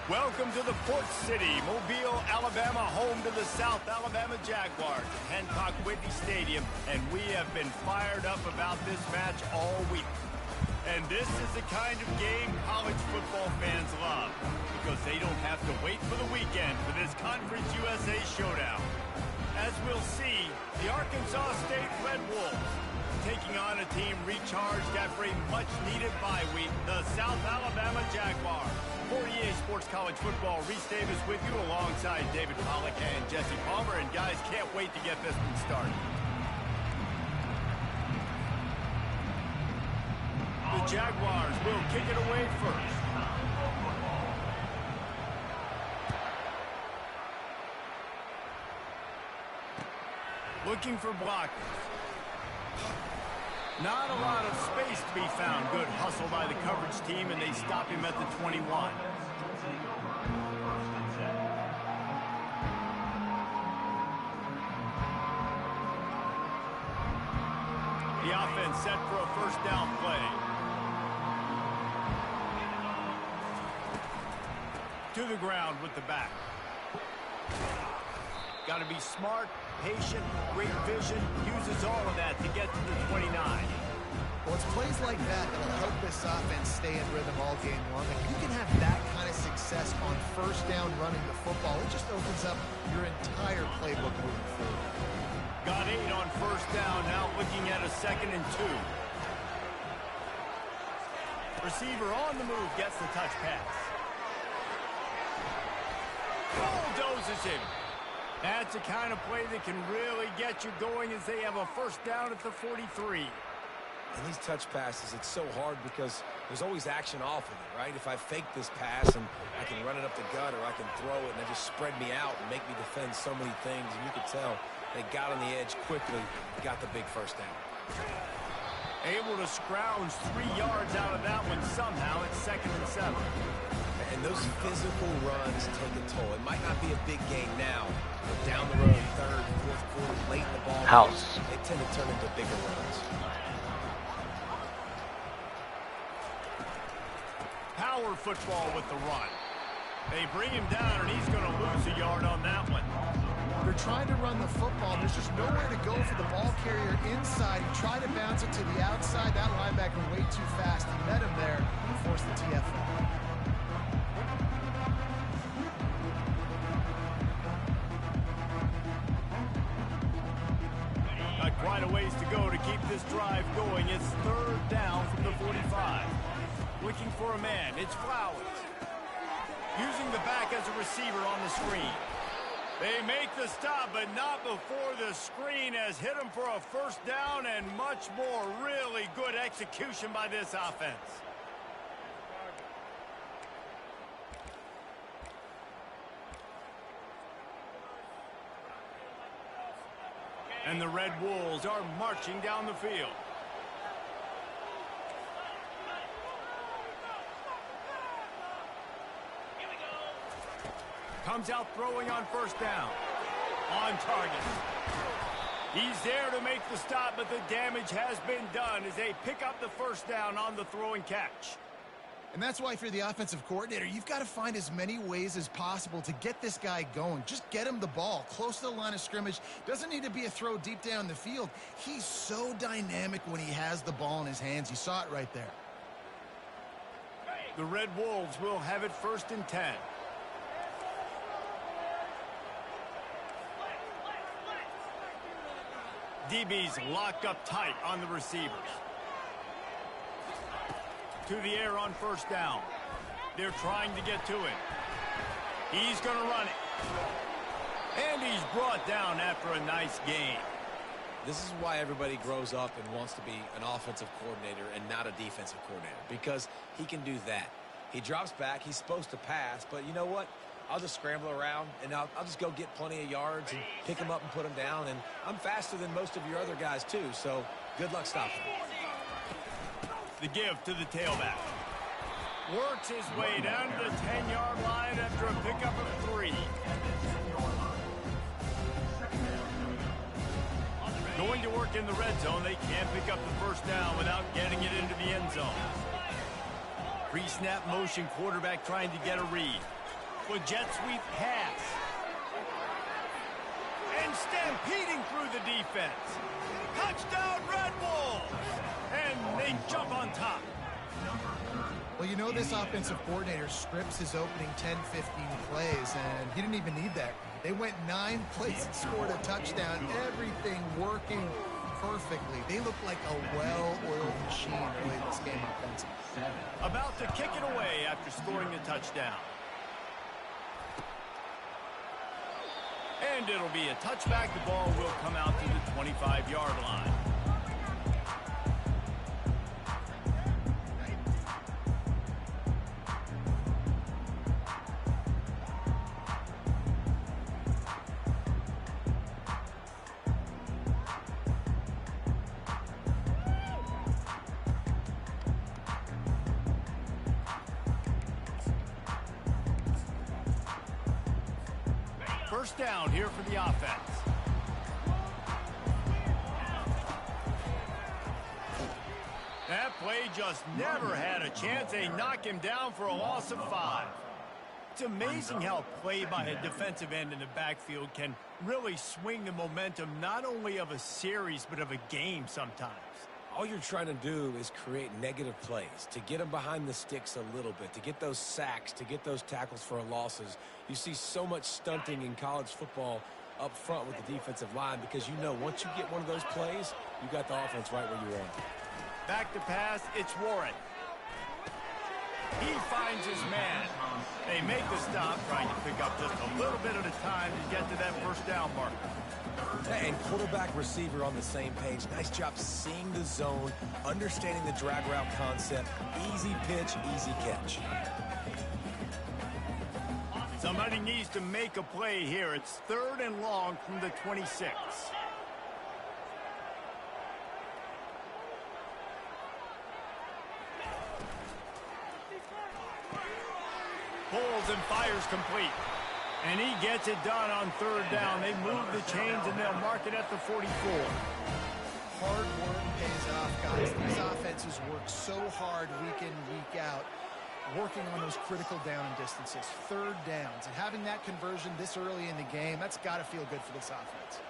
Welcome to the Port City, Mobile, Alabama, home to the South Alabama Jaguars at Hancock Whitney Stadium, and we have been fired up about this match all week. And this is the kind of game college football fans love, because they don't have to wait for the weekend for this Conference USA showdown. As we'll see, the Arkansas State Red Wolves taking on a team recharged after a much-needed bye week, the South Alabama Jaguars. For EA Sports College Football, Reese Davis with you alongside David Pollack and Jesse Palmer. And guys, can't wait to get this one started. The Jaguars will kick it away first. Looking for blockers. Not a lot of space to be found. Good hustle by the coverage team, and they stop him at the 21. The offense set for a first down play. To the ground with the back. Got to be smart, patient, great vision, uses all of that to get to the 29. Well, it's plays like that that'll help this offense stay in rhythm all game long. If you can have that kind of success on first down running the football, it just opens up your entire playbook moving forward. Got 8 on first down, now looking at a 2nd and 2. Receiver on the move, gets the touch pass. Bulldozes him. That's the kind of play that can really get you going as they have a first down at the 43. And these touch passes, it's so hard because there's always action off of it, right? If I fake this pass and I can run it up the gut or I can throw it and they just spread me out and make me defend so many things, and you can tell they got on the edge quickly, got the big first down. Able to scrounge 3 yards out of that one somehow. It's 2nd and 7. And those physical runs take a toll. It might not be a big game now, but down the road, 3rd, 4th quarter, late in the ball game, they tend to turn into bigger runs. Power football with the run. They bring him down, and he's going to lose a yard on that one. They're trying to run the football. There's just nowhere to go for the ball carrier inside. He tried to bounce it to the outside. That linebacker way too fast. He met him there and forced the TFL. Got quite a ways to go to keep this drive going. It's 3rd down from the 45. Looking for a man. It's Flowers. Using the back as a receiver on the screen. They make the stop, but not before the screen has hit them for a first down, and much more. Really good execution by this offense. And the Red Wolves are marching down the field. Comes out throwing on first down. On target. He's there to make the stop, but the damage has been done as they pick up the first down on the throw and catch. And that's why if you're the offensive coordinator, you've got to find as many ways as possible to get this guy going. Just get him the ball close to the line of scrimmage. Doesn't need to be a throw deep down the field. He's so dynamic when he has the ball in his hands. You saw it right there. The Red Wolves will have it 1st and 10. DB's locked up tight on the receivers. To the air on first down. They're trying to get to him. He's going to run it. And he's brought down after a nice game. This is why everybody grows up and wants to be an offensive coordinator and not a defensive coordinator, because he can do that. He drops back. He's supposed to pass, but you know what? I'll just scramble around, and I'll just go get plenty of yards and pick them up and put them down. And I'm faster than most of your other guys, too, so good luck stopping him. The give to the tailback. Works his way down to the 10-yard line after a pickup of 3. Going to work in the red zone. They can't pick up the first down without getting it into the end zone. Pre-snap motion, quarterback trying to get a read. beautiful jet sweep pass. And stampeding through the defense. Touchdown, Red Wolves! And they jump on top. Well, you know this offensive coordinator scripts his opening 10, 15 plays, and he didn't even need that. They went 9 plays and scored a touchdown. Everything working perfectly. They look like a well-oiled machine early in this game offensively. About to kick it away after scoring the touchdown. And it'll be a touchback. The ball will come out to the 25-yard line. First down here for the offense. That play just never had a chance. They knock him down for a loss of 5. It's amazing how play by a defensive end in the backfield can really swing the momentum not only of a series but of a game sometimes. All you're trying to do is create negative plays, to get them behind the sticks a little bit, to get those sacks, to get those tackles for losses. You see so much stunting in college football up front with the defensive line because you know once you get one of those plays, you got the offense right where you want. Back to pass, it's Warren. He finds his man. They make the stop, trying to pick up just a little bit at a time to get to that first down marker. And quarterback receiver on the same page. Nice job seeing the zone, understanding the drag route concept. Easy pitch, easy catch. Somebody needs to make a play here. It's 3rd and long from the 26. Pulls and fires complete. And he gets it done on 3rd down. They move the chains, and they'll mark it at the 44. Hard work pays off, guys. These offenses work so hard week in, week out, working on those critical down distances, 3rd downs. And having that conversion this early in the game, that's got to feel good for this offense.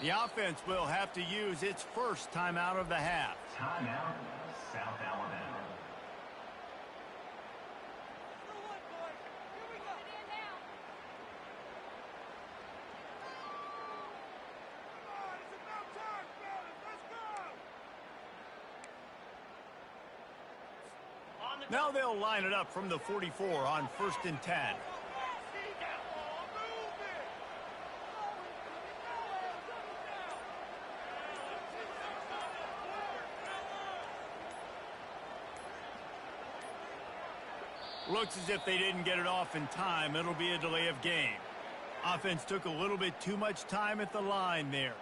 The offense will have to use its first timeout of the half. Timeout, South Alabama. Now they'll line it up from the 44 on 1st and 10. Looks as if they didn't get it off in time. It'll be a delay of game. Offense took a little bit too much time at the line there.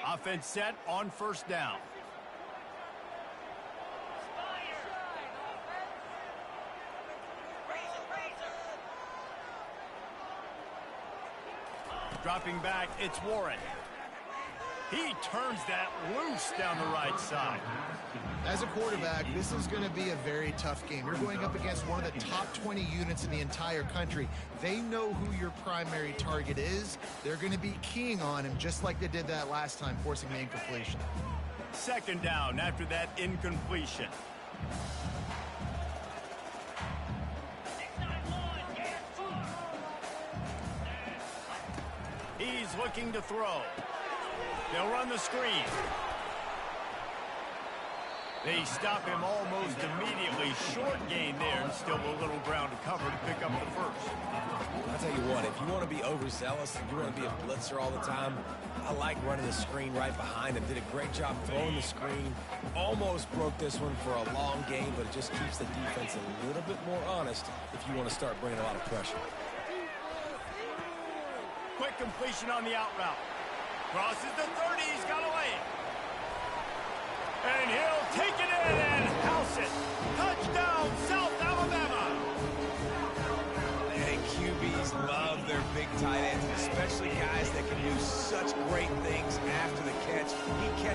Offense set on 1st down. Dropping back, it's Warren. He turns that loose down the right side. As a quarterback, this is going to be a very tough game. You're going up against one of the top 20 units in the entire country. They know who your primary target is. They're going to be keying on him just like they did that last time, forcing the incompletion. 2nd down after that incompletion. He's looking to throw. They'll run the screen. They stop him almost immediately. Short gain there, and still a little ground to cover to pick up the 1st. I'll tell you what, if you want to be overzealous and you want to be a blitzer all the time, I like running the screen right behind him. Did a great job throwing the screen. Almost broke this one for a long game, but it just keeps the defense a little bit more honest if you want to start bringing a lot of pressure. Quick completion on the out route. Crosses the 30, he's got a lane. And he'll take it in and house it. Touchdown,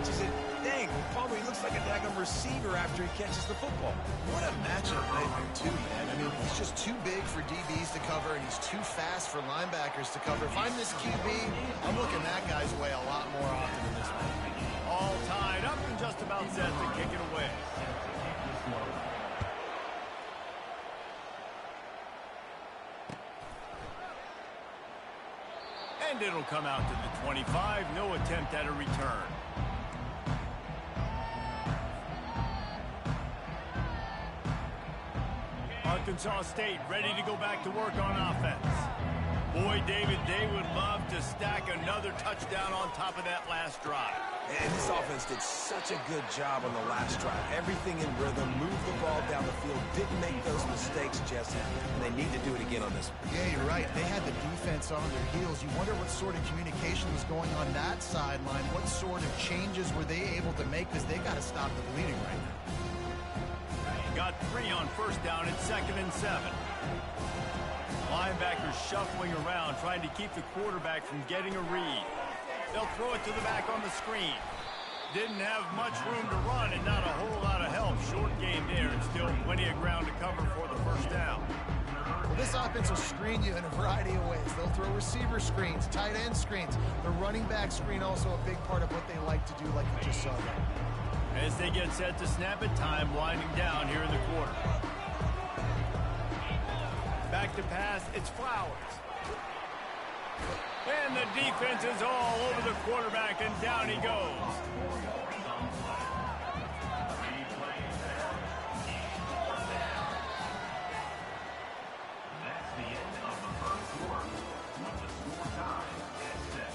catches it. Dang, Palmer, he looks like a daggum receiver after he catches the football. What a matchup nightmare, too, man. I mean, he's just too big for DBs to cover, and he's too fast for linebackers to cover. If I'm this QB, I'm looking that guy's way a lot more often in this one. All tied up and just about set to kick it away. And it'll come out to the 25. No attempt at a return. Arkansas State ready to go back to work on offense. Boy, David, they would love to stack another touchdown on top of that last drive. And this offense did such a good job on the last drive. Everything in rhythm, moved the ball down the field, didn't make those mistakes, Jesse. And they need to do it again on this one. Yeah, you're right. They had the defense on their heels. You wonder what sort of communication was going on that sideline. What sort of changes were they able to make, because they got to stop the bleeding right now. Got 3 on first down at 2nd and 7. Linebackers shuffling around, trying to keep the quarterback from getting a read. They'll throw it to the back on the screen. Didn't have much room to run and not a whole lot of help. Short game there and still plenty of ground to cover for the first down. Well, this offense will screen you in a variety of ways. They'll throw receiver screens, tight end screens. The running back screen also a big part of what they like to do, like you just saw there. As they get set to snap it, time winding down here in the quarter. Back to pass, it's Flowers. And the defense is all over the quarterback, and down he goes. That's the end of the first quarter, with the score tied at 7.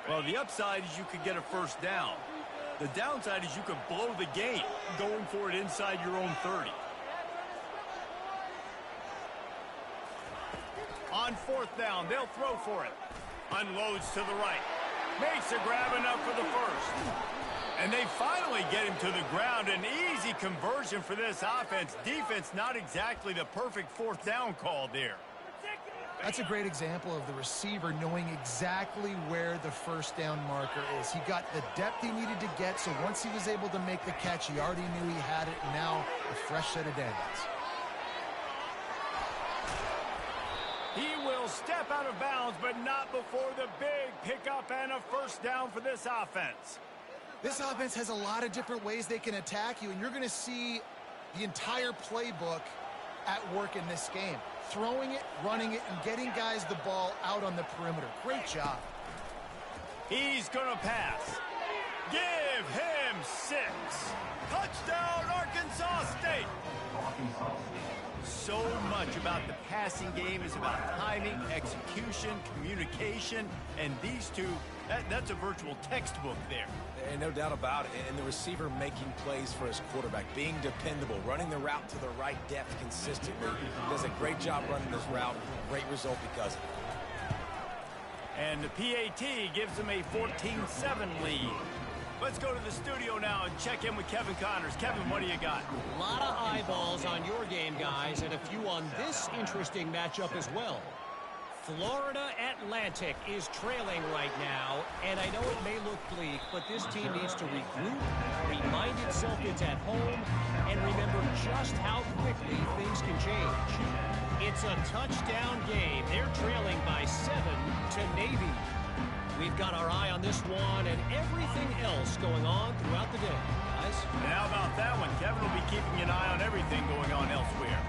Well, the upside is you could get a first down. The downside is you could blow the game going for it inside your own 30. On 4th down, they'll throw for it. Unloads to the right. Makes a grab enough for the first. And they finally get him to the ground. An easy conversion for this offense. Defense, not exactly the perfect 4th down call there. That's a great example of the receiver knowing exactly where the first down marker is. He got the depth he needed to get, so once he was able to make the catch, he already knew he had it, and now a fresh set of downs. He will step out of bounds, but not before the big pickup and a first down for this offense. This offense has a lot of different ways they can attack you, and you're going to see the entire playbook at work in this game. Throwing it, running it, and getting guys the ball out on the perimeter. Great job. He's going to pass. Give him 6. Touchdown, Arkansas State. So much about the passing game is about timing, execution, communication, and these two, that's a virtual textbook there. And no doubt about it. And the receiver making plays for his quarterback, being dependable, running the route to the right depth consistently. He does a great job running this route. Great result because of it. And the PAT gives him a 14-7 lead. Let's go to the studio now and check in with Kevin Connors. Kevin, what do you got? A lot of eyeballs on your game, guys, and a few on this interesting matchup as well. Florida Atlantic is trailing right now, and I know it may look bleak, but this team needs to regroup, remind itself it's at home, and remember just how quickly things can change. It's a touchdown game. They're trailing by 7 to Navy. We've got our eye on this one and everything else going on throughout the day, guys. And how about that one? Kevin will be keeping an eye on everything going on elsewhere.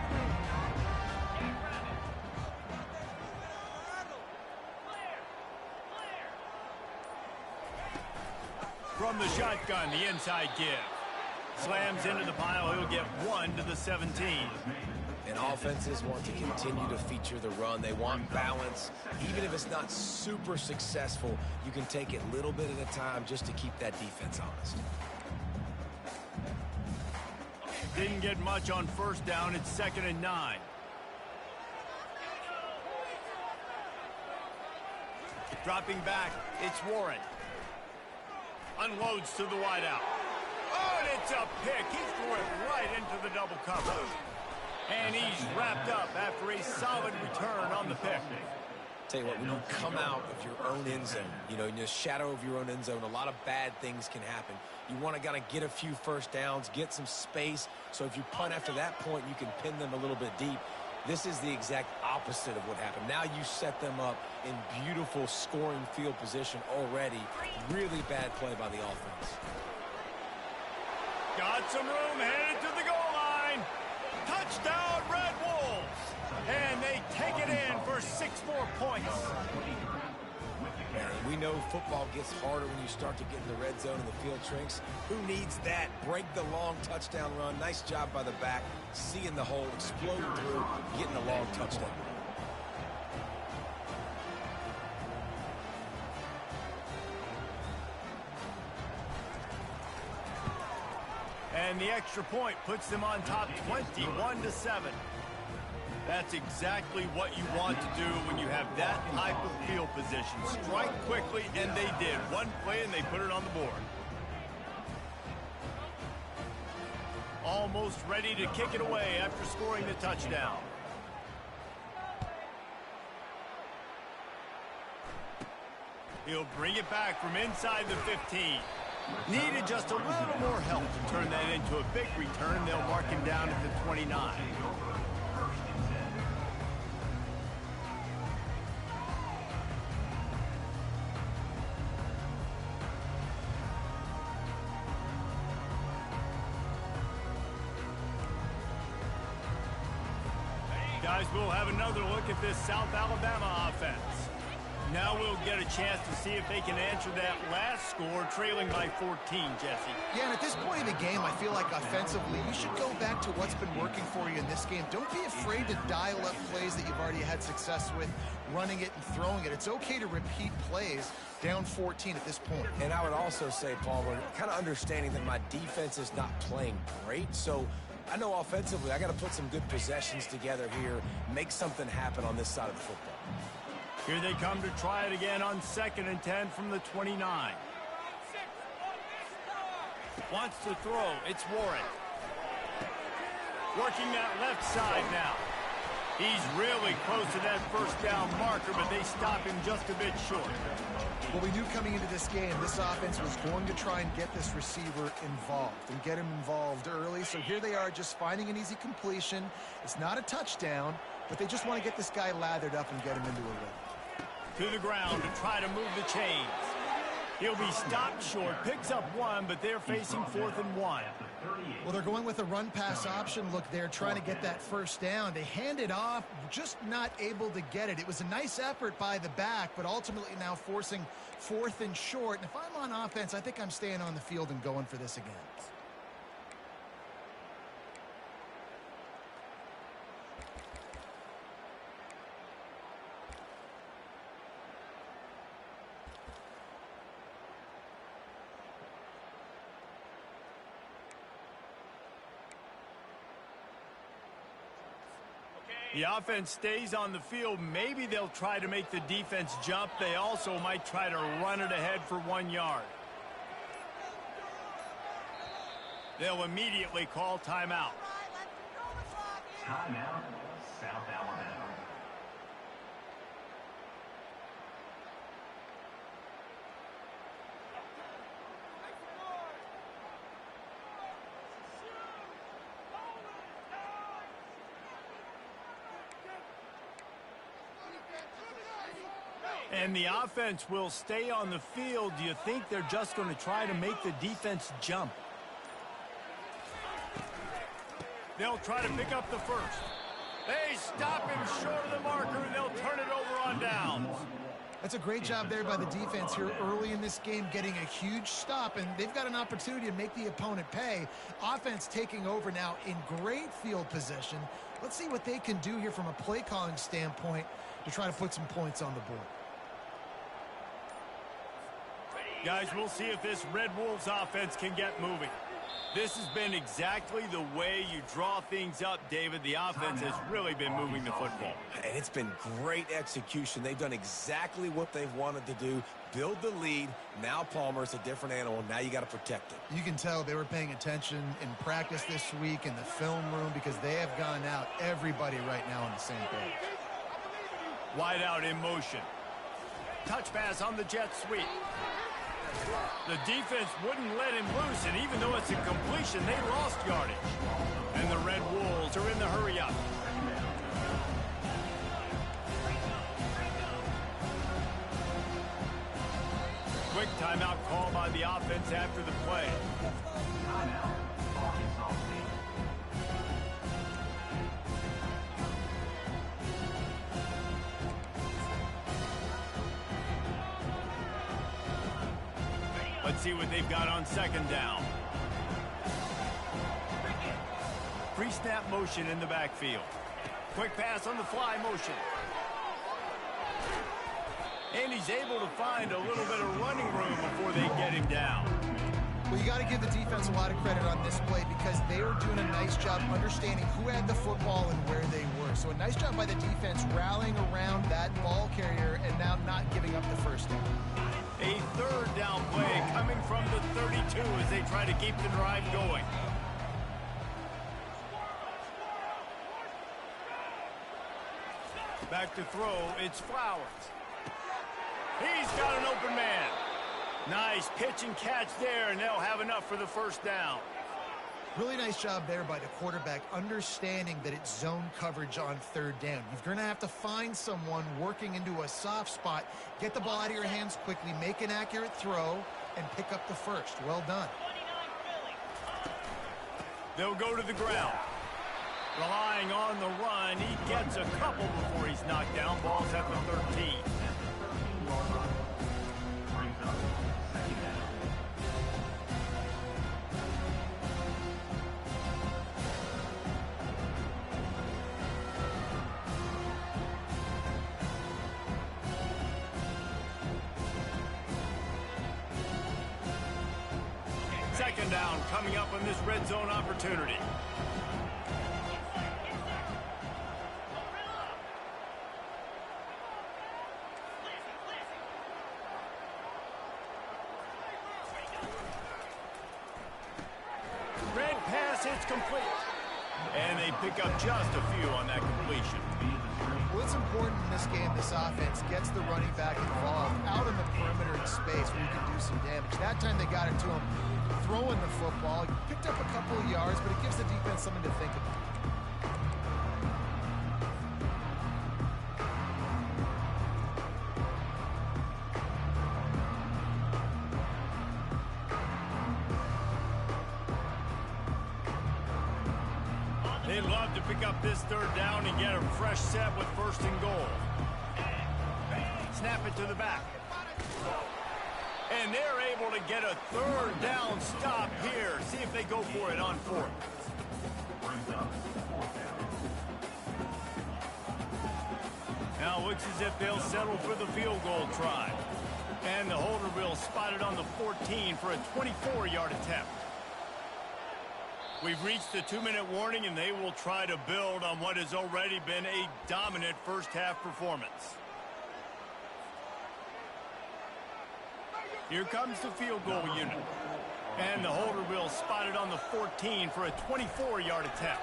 From the shotgun, the inside give. Slams into the pile. He'll get 1 to the 17. And offenses want to continue to feature the run. They want balance. Even if it's not super successful, you can take it little bit at a time just to keep that defense honest. Didn't get much on first down. It's 2nd and 9. Dropping back, it's Warren. Unloads to the wideout. Oh, and it's a pick. He threw it right into the double cover. And he's wrapped up after a solid return on the pick. Tell you what, when you come out of your own end zone, you know, in the shadow of your own end zone, a lot of bad things can happen. You want to kind of get a few first downs, get some space, so if you punt after that point, you can pin them a little bit deep. This is the exact opposite of what happened. Now you set them up in beautiful scoring field position already. Really bad play by the offense. Got some room, headed to the goal line. Touchdown, Red Wolves. And they take it in for 6 more points. And we know football gets harder when you start to get in the red zone and the field shrinks. Who needs that? Break the long touchdown run. Nice job by the back. Seeing the hole, exploding through, getting a long touchdown. And the extra point puts them on top 21-7. That's exactly what you want to do when you have that type of field position. Strike quickly, and they did. One play, and they put it on the board. Almost ready to kick it away after scoring the touchdown. He'll bring it back from inside the 15. Needed just a little more help to turn that into a big return. They'll mark him down at the 29. Guys, we'll have another look at this South Alabama offense. Now we'll get a chance to see if they can answer that last score, trailing by 14, Jesse. Yeah, and at this point in the game, I feel like offensively, you should go back to what's been working for you in this game. Don't be afraid to dial up plays that you've already had success with, running it and throwing it. It's okay to repeat plays down 14 at this point. And I would also say, Palmer, kind of understanding that my defense is not playing great, so I know offensively I got to put some good possessions together here, make something happen on this side of the football. Here they come to try it again on 2nd and 10 from the 29. Wants to throw. It's Warren. Working that left side now. He's really close to that first down marker, but they stop him just a bit short. Well, we knew coming into this game, this offense was going to try and get this receiver involved and get him involved early. So here they are just finding an easy completion. It's not a touchdown, but they just want to get this guy lathered up and get him into a rhythm. To the ground to try to move the chains. He'll be stopped short, picks up 1, but they're facing 4th and 1. Well, they're going with a run-pass option look there, trying to get that first down. They hand it off, just not able to get it. It was a nice effort by the back, but ultimately now forcing 4th and short. And if I'm on offense, I think I'm staying on the field and going for this again. The offense stays on the field. Maybe they'll try to make the defense jump. They also might try to run it ahead for 1 yard. They'll immediately call timeout. Timeout, South Alabama. And the offense will stay on the field. Do you think they're just going to try to make the defense jump? They'll try to pick up the first. They stop him short of the marker, and they'll turn it over on downs. That's a great job there by the defense here early in this game, getting a huge stop, and they've got an opportunity to make the opponent pay. Offense taking over now in great field position. Let's see what they can do here from a play calling standpoint to try to put some points on the board. Guys, we'll see if this Red Wolves offense can get moving. This has been exactly the way you draw things up, David. The offense has really been moving the football. And it's been great execution. They've done exactly what they've wanted to do. Build the lead. Now Palmer's a different animal. Now you got to protect it. You can tell they were paying attention in practice this week in the film room because they have gone out everybody right now on the same page. Wide out in motion. Touch pass on the jet sweep. The defense wouldn't let him loose, and even though it's a completion, they lost yardage. And the Red Wolves are in the hurry-up. Quick timeout call by the offense after the play. Timeout, Arkansas State. Let's see what they've got on second down. Free snap motion in the backfield. Quick pass on the fly motion. And he's able to find a little bit of running room before they get him down. Well, you got to give the defense a lot of credit on this play because they were doing a nice job understanding who had the football and where they were. So a nice job by the defense rallying around that ball carrier and now not giving up the first down. A third down play coming from the 32 as they try to keep the drive going. Back to throw, it's Flowers. He's got an open man. Nice pitch and catch there, and they'll have enough for the first down. Really nice job there by the quarterback understanding that it's zone coverage on third down. You're going to have to find someone working into a soft spot, get the ball out of your hands quickly, make an accurate throw, and pick up the first. Well done. They'll go to the ground. Relying on the run, he gets a couple before he's knocked down. Ball's at the 13. Brings up second down. Second down coming up on this red zone opportunity. Red pass hits complete. And they pick up just a few on that completion. Well, it's important in this game, this offense gets the running back involved out in the perimeter space where you can do some damage. That time they got it to him throwing the football. He picked up a couple of yards, but it gives the defense something to think about. They'd love to pick up this third down and get a fresh set with first and goal. Snap it to the back. And they're able to get a third down stop here. See if they go for it on fourth. Brings up fourth down. Now it looks as if they'll settle for the field goal try. And the holder will spot it on the 14 for a 24-yard attempt. We've reached the 2-minute warning, and they will try to build on what has already been a dominant first-half performance. Here comes the field goal unit. And the holder will spot it on the 14 for a 24-yard attempt.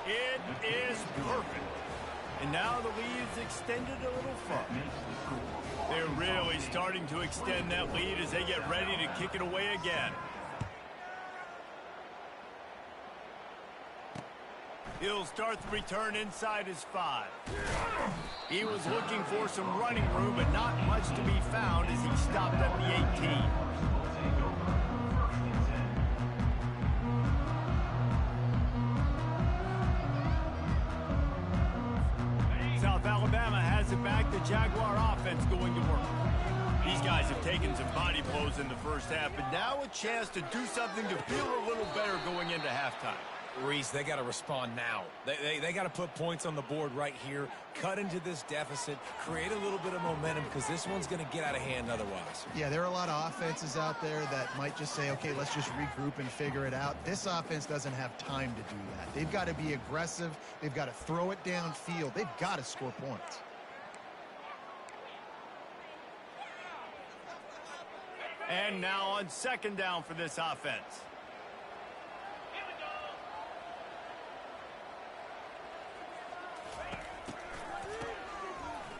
It is perfect. And now the lead is extended a little further. They're really starting to extend that lead as they get ready to kick it away again. He'll start the return inside his 5. He was looking for some running room, but not much to be found as he stopped at the 18. South Alabama has it back. The Jaguar offense going to work. These guys have taken some body blows in the first half, but now a chance to do something to feel a little better going into halftime. Reese, they got to respond now. They got to put points on the board right here, cut into this deficit, create a little bit of momentum because this one's going to get out of hand otherwise. Yeah, there are a lot of offenses out there that might just say, okay, let's just regroup and figure it out. This offense doesn't have time to do that. They've got to be aggressive. They've got to throw it downfield. They've got to score points. And now on second down for this offense.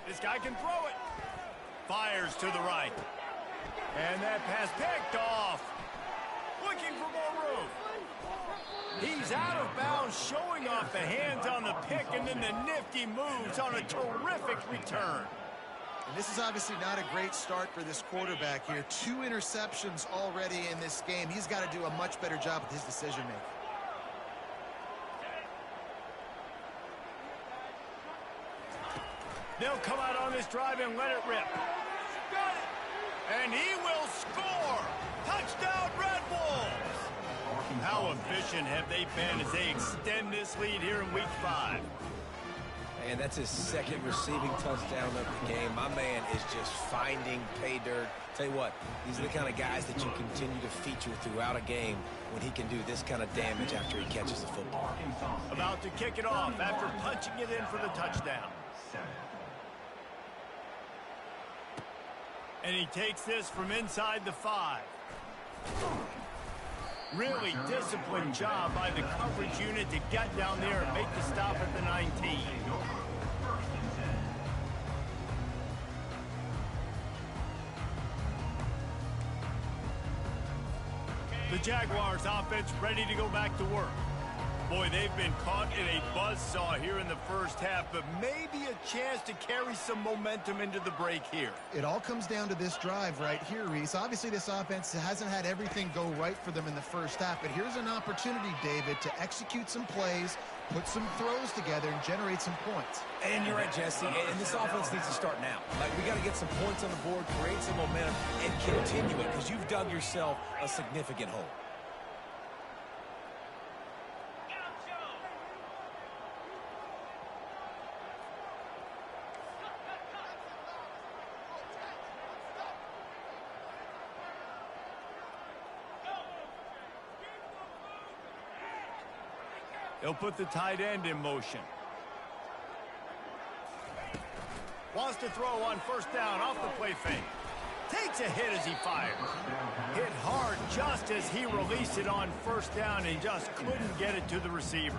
This guy can throw it. Fires to the right. And that pass picked off. Looking for more room. He's out of bounds, showing off the hands on the pick, and then the nifty moves on a terrific return. And this is obviously not a great start for this quarterback here. 2 interceptions already in this game. He's got to do a much better job with his decision-making. They'll come out on this drive and let it rip. Got it. And he will score. Touchdown, Red Wolves. How efficient have they been as they extend this lead here in Week 5? And that's his second receiving touchdown of the game. My man is just finding pay dirt. Tell you what, these are the kind of guys that you continue to feature throughout a game when he can do this kind of damage after he catches the football. About to kick it off after punching it in for the touchdown. And he takes this from inside the 5. Really disciplined job by the coverage unit to get down there and make the stop at the 19. The Jaguars offense ready to go back to work. Boy, they've been caught in a buzzsaw here in the first half, but maybe a chance to carry some momentum into the break here. It all comes down to this drive right here, Reese. Obviously, this offense hasn't had everything go right for them in the first half, but here's an opportunity, David, to execute some plays, put some throws together, and generate some points. And you're right, Jesse, and this offense needs to start now. Like, we got to get some points on the board, create some momentum, and continue it, because you've dug yourself a significant hole. They'll put the tight end in motion. Wants to throw on first down off the play fake. Takes a hit as he fires. Hit hard just as he released it on first down, and he just couldn't get it to the receiver.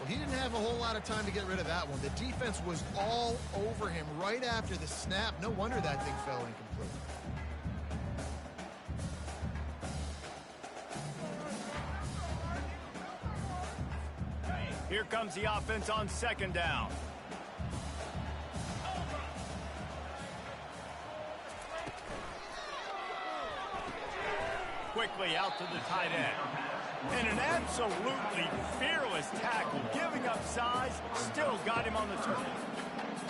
Well, he didn't have a whole lot of time to get rid of that one. The defense was all over him right after the snap. No wonder that thing fell incomplete. Here comes the offense on second down. Quickly out to the tight end. And an absolutely fearless tackle, giving up size, still got him on the turf.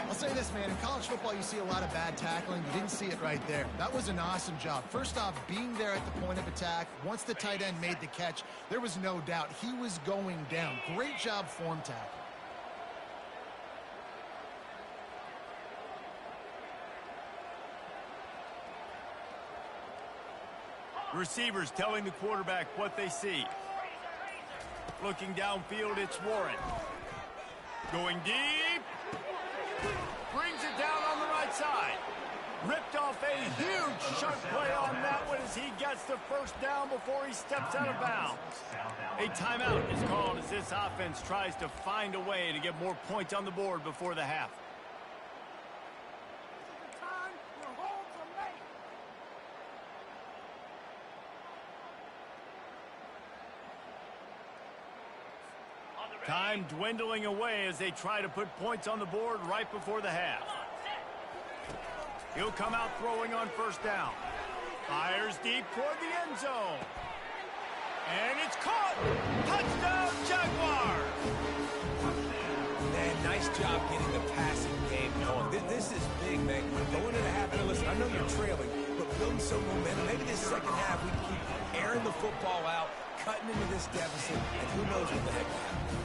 I'll say this, man. In college football, you see a lot of bad tackling. You didn't see it right there. That was an awesome job. First off, being there at the point of attack. Once the tight end made the catch, there was no doubt he was going down. Great job form tackle. Receivers telling the quarterback what they see. Looking downfield, it's Warren. Going deep. Brings it down on the right side. Ripped off a huge chunk play on that one as he gets the first down before he steps out of bounds. A timeout is called as this offense tries to find a way to get more points on the board before the half. Time dwindling away as they try to put points on the board right before the half. He'll come out throwing on first down. Fires deep toward the end zone. And it's caught. Touchdown, Jaguars. Man, nice job getting the passing game going. This is big, man. Going into half, and listen, I know you're trailing, but building some momentum. Maybe this second half we keep airing the football out, cutting into this deficit, and who knows what the heck will happen.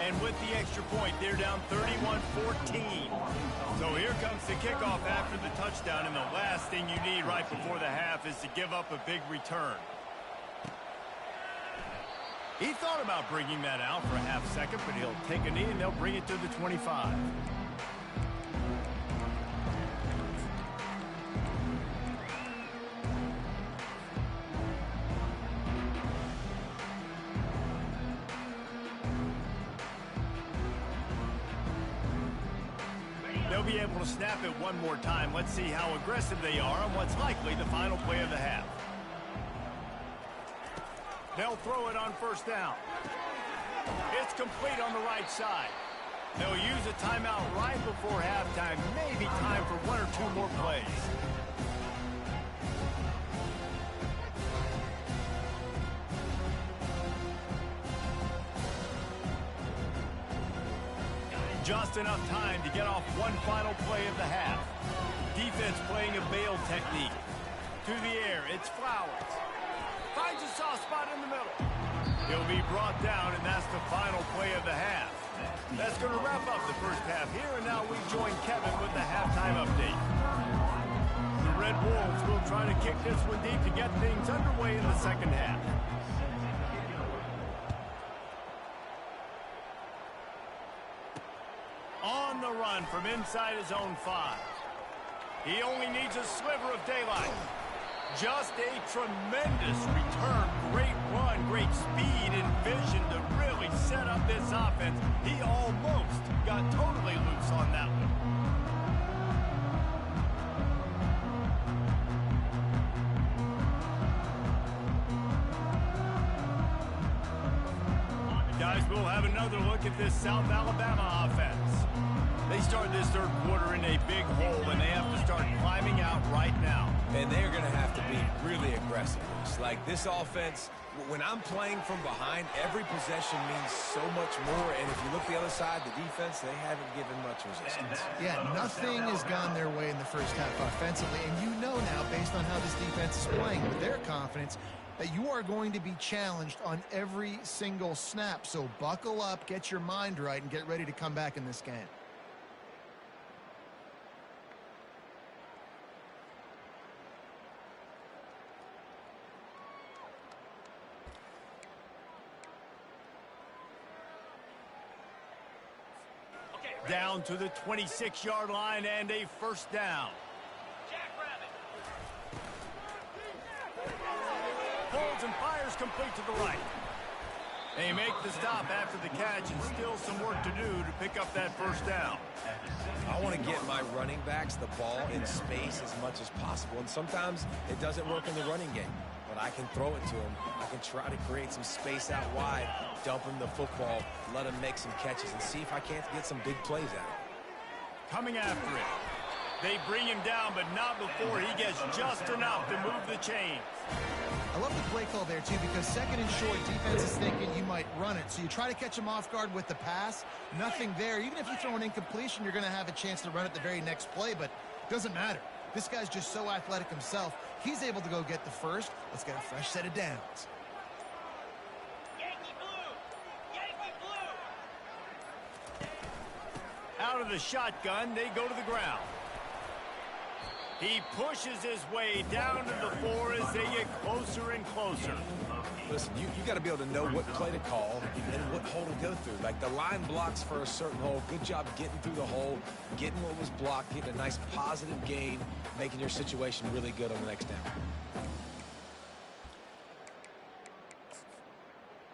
And with the extra point, they're down 31-14. So here comes the kickoff after the touchdown, and the last thing you need right before the half is to give up a big return. He thought about bringing that out for a half second, but he'll take a knee and they'll bring it to the 25. They'll be able to snap it one more time. Let's see how aggressive they are on what's likely the final play of the half. They'll throw it on first down. It's complete on the right side. They'll use a timeout right before halftime. Maybe time for one or two more plays. Just enough time to get off one final play of the half. Defense playing a bail technique. To the air, it's Flowers. Finds a soft spot in the middle. He'll be brought down, and that's the final play of the half. That's going to wrap up the first half here, and now we join Kevin with the halftime update. The Red Wolves will try to kick this one deep to get things underway in the second half. On the run from inside his own 5. He only needs a sliver of daylight. Just a tremendous return. Great run, great speed and vision to really set up this offense. He almost got totally loose on that one. Guys, we'll have another look at this South Alabama offense. They start this third quarter in a big hole, and they have to start climbing out right now. And they're going to have to be really aggressive. It's like this offense, when I'm playing from behind, every possession means so much more. And if you look the other side, the defense, they haven't given much resistance. Yeah, nothing has gone their way in the first half offensively. And you know now, based on how this defense is playing with their confidence, that you are going to be challenged on every single snap. So buckle up, get your mind right, and get ready to come back in this game. Down to the 26-yard line and a first down. Pulls and fires complete to the right. They make the stop after the catch, and still some work to do to pick up that first down. I want to get my running backs the ball in space as much as possible, and sometimes it doesn't work in the running game. But I can throw it to him. I can try to create some space out wide, dump him the football, let him make some catches, and see if I can't get some big plays out of him. Coming after it. They bring him down, but not before he gets just enough to move the chains. I love the play call there, too, because second and short, defense is thinking you might run it. So you try to catch him off guard with the pass. Nothing there. Even if you throw an incompletion, you're going to have a chance to run it the very next play, but it doesn't matter. This guy's just so athletic himself. He's able to go get the first. Let's get a fresh set of downs. Yankee blue! Yankee blue! Out of the shotgun, they go to the ground. He pushes his way down to the 4 as they get closer and closer. Listen, you got to be able to know what play to call and what hole to go through. Like the line blocks for a certain hole. Good job getting through the hole, getting what was blocked, getting a nice positive gain, making your situation really good on the next down.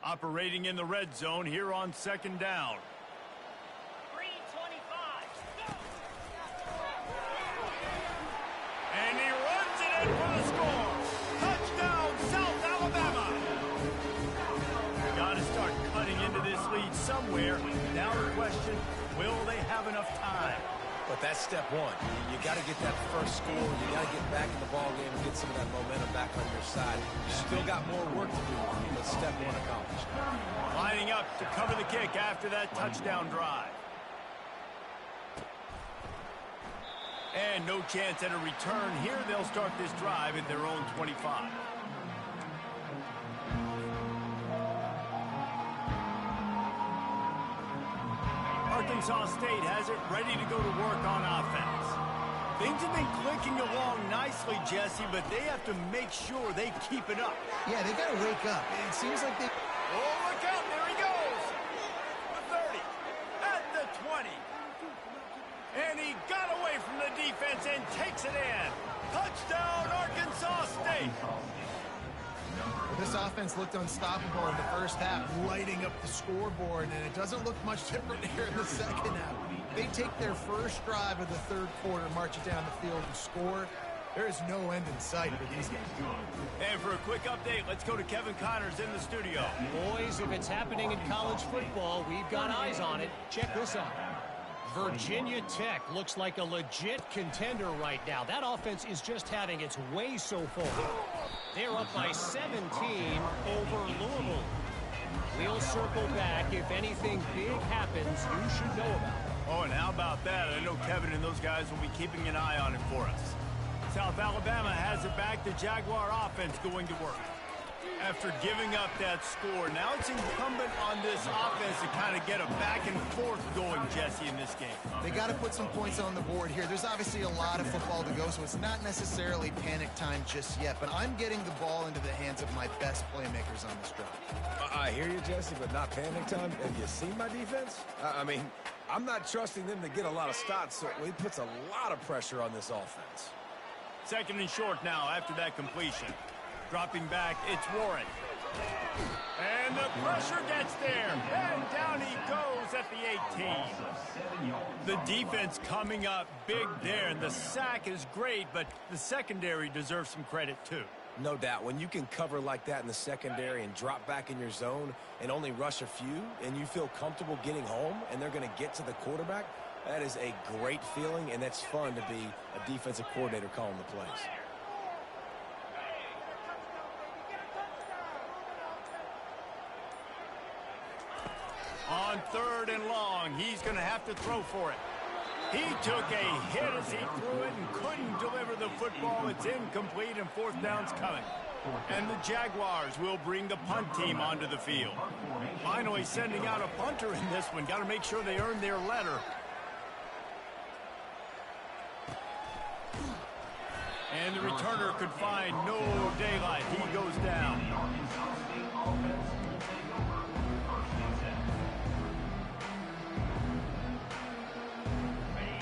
Operating in the red zone here on second down. 3:25. Go! And he runs it in for the score. Touchdown, South Alabama. Got to start cutting into this lead somewhere. Now the question, will they have enough time? But that's step one. You got to get that first score. You got to get back in the ball game and get some of that momentum back on your side. You still got more work to do, but step one accomplished. Lining up to cover the kick after that touchdown drive. And no chance at a return here. They'll start this drive at their own 25. Arkansas State has it ready to go to work on offense. Things have been clicking along nicely, Jesse, but they have to make sure they keep it up. Yeah, they got to wake up. It seems like they... Oh, look out. There he goes. The 30. At the 20. And he got away from the defense and takes it in. Touchdown, Arkansas State. This offense looked unstoppable in the first half, lighting up the scoreboard, and it doesn't look much different here in the second half. They take their first drive of the third quarter, march it down the field, and score. There is no end in sight for these guys. And for a quick update, let's go to Kevin Connors in the studio. Boys, if it's happening in college football, we've got eyes on it. Check this out. Virginia Tech looks like a legit contender right now. That offense is just having its way so far. They're up by 17 over Louisville. We'll circle back. If anything big happens, you should know about it. Oh, and how about that? I know Kevin and those guys will be keeping an eye on it for us. South Alabama has it back. The Jaguar offense going to work. After giving up that score, now it's incumbent on this offense to kind of get a back and forth going, Jesse, in this game. They got to put some points on the board here. There's obviously a lot of football to go, so it's not necessarily panic time just yet, but I'm getting the ball into the hands of my best playmakers on this drive. I hear you, Jesse, but not panic time. Have you seen my defense? I mean, I'm not trusting them to get a lot of stops, so it puts a lot of pressure on this offense. Second and short now after that completion. Dropping back, it's Warren. And the pressure gets there. And down he goes at the 18. The defense coming up big there. And the sack is great, but the secondary deserves some credit too. No doubt. When you can cover like that in the secondary and drop back in your zone and only rush a few, and you feel comfortable getting home, and they're going to get to the quarterback, that is a great feeling, and that's fun to be a defensive coordinator calling the plays. On third and long, he's going to have to throw for it. He took a hit as he threw it and couldn't deliver the football. It's incomplete, and fourth down's coming. And the Jaguars will bring the punt team onto the field. Finally sending out a punter in this one. Got to make sure they earn their letter. And the returner could find no daylight. He goes down.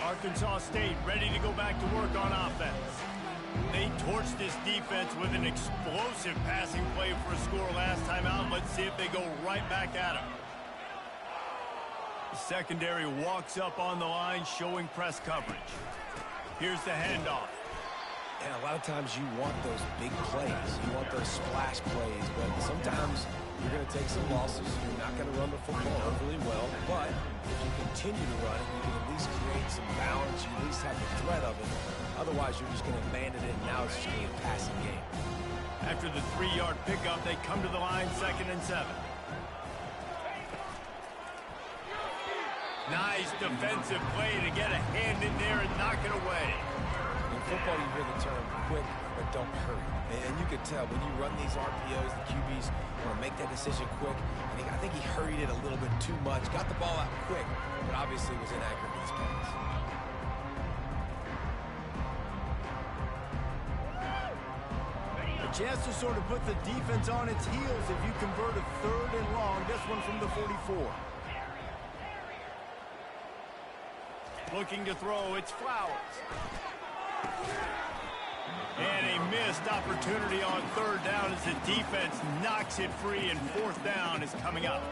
Arkansas State ready to go back to work on offense. They torched this defense with an explosive passing play for a score last time out. Let's see if they go right back at him. The secondary walks up on the line, showing press coverage. Here's the handoff. And a lot of times you want those big plays. You want those splash plays, but sometimes you're going to take some losses. You're not going to run the football overly well, but if you continue to run it, you can at least create some balance. You at least have the threat of it. Otherwise, you're just going to abandon it, and now it's just going to be a passing game. After the 3-yard pickup, they come to the line, 2nd and 7. Nice defensive play to get a hand in there and knock it away. In football, you hear the term quick, but don't hurry. And you can tell when you run these RPOs, the QBs want to make that decision quick. And I think he hurried it a little bit too much. Got the ball out quick, but obviously was inaccurate in his pass. A chance to sort of put the defense on its heels if you convert a 3rd and long. This one from the 44. Looking to throw, it's Flowers. And a missed opportunity on 3rd down as the defense knocks it free, and 4th down is coming up.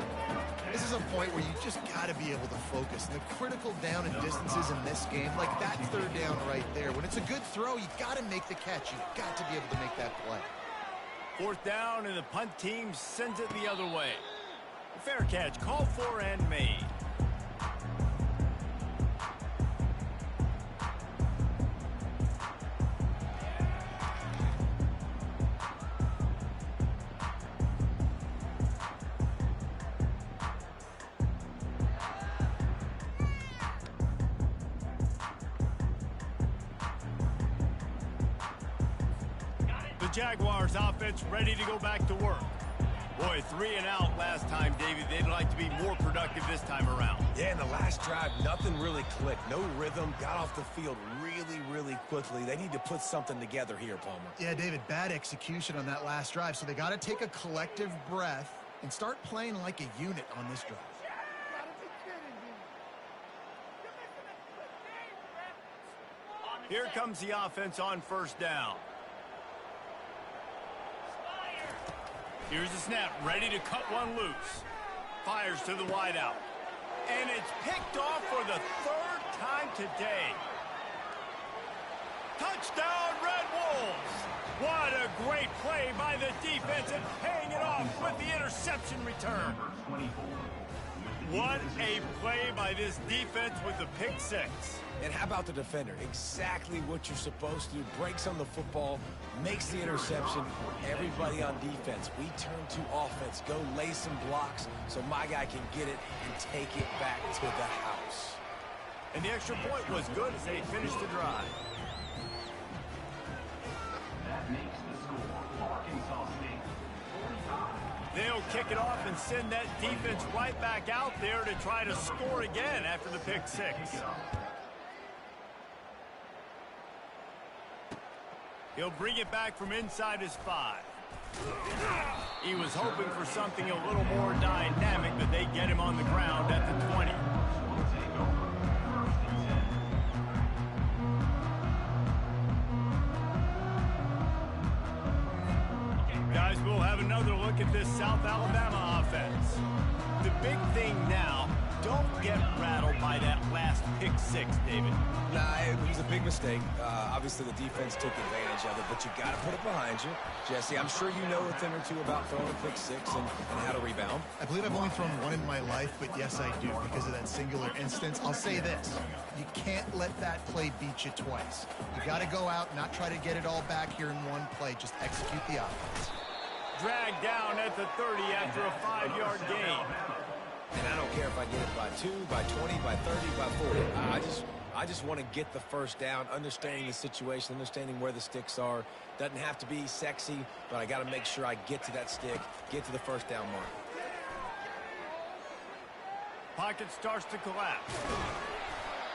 This is a point where you just got to be able to focus. And the critical down and distances in this game, like that 3rd down right there, when it's a good throw, you got to make the catch. You got to be able to make that play. 4th down, and the punt team sends it the other way. Fair catch, called for and made. Jaguars offense ready to go back to work. Boy, 3 and out last time, David. They'd like to be more productive this time around. Yeah, in the last drive, nothing really clicked. No rhythm, got off the field really quickly. They need to put something together here, Palmer. Yeah, David, bad execution on that last drive, so they got to take a collective breath and start playing like a unit on this drive. Here comes the offense on first down. Here's the snap, ready to cut one loose. Fires to the wideout. And it's picked off for the 3rd time today. Touchdown, Red Wolves! What a great play by the defense and paying it off with the interception return. What a play by this defense with the pick 6. And how about the defender? Exactly what you're supposed to do. Breaks on the football, makes the interception. Everybody on defense, we turn to offense. Go lay some blocks so my guy can get it and take it back to the house. And the extra point was good as they finished the drive. That makes the score Arkansas State 45. They'll kick it off and send that defense right back out there to try to score again after the pick 6. He'll bring it back from inside his 5. He was hoping for something a little more dynamic, but they get him on the ground at the 20. Guys, we'll have another look at this South Alabama offense. The big thing now, don't get rattled by that last pick 6, David. Nah, it was a big mistake. Obviously, the defense took advantage of it, but you got to put it behind you. Jesse, I'm sure you know a thing or two about throwing a pick 6 and how to rebound. I believe I've only thrown one in my life, but yes, I do because of that singular instance. I'll say this. You can't let that play beat you twice. You got to go out, not try to get it all back here in one play. Just execute the offense. Dragged down at the 30 after a 5-yard gain. And I don't care if I get it by 2, by 20, by 30, by 40. I just want to get the first down, understanding the situation, understanding where the sticks are. Doesn't have to be sexy, but I got to make sure I get to that stick, get to the first down mark. Pocket starts to collapse.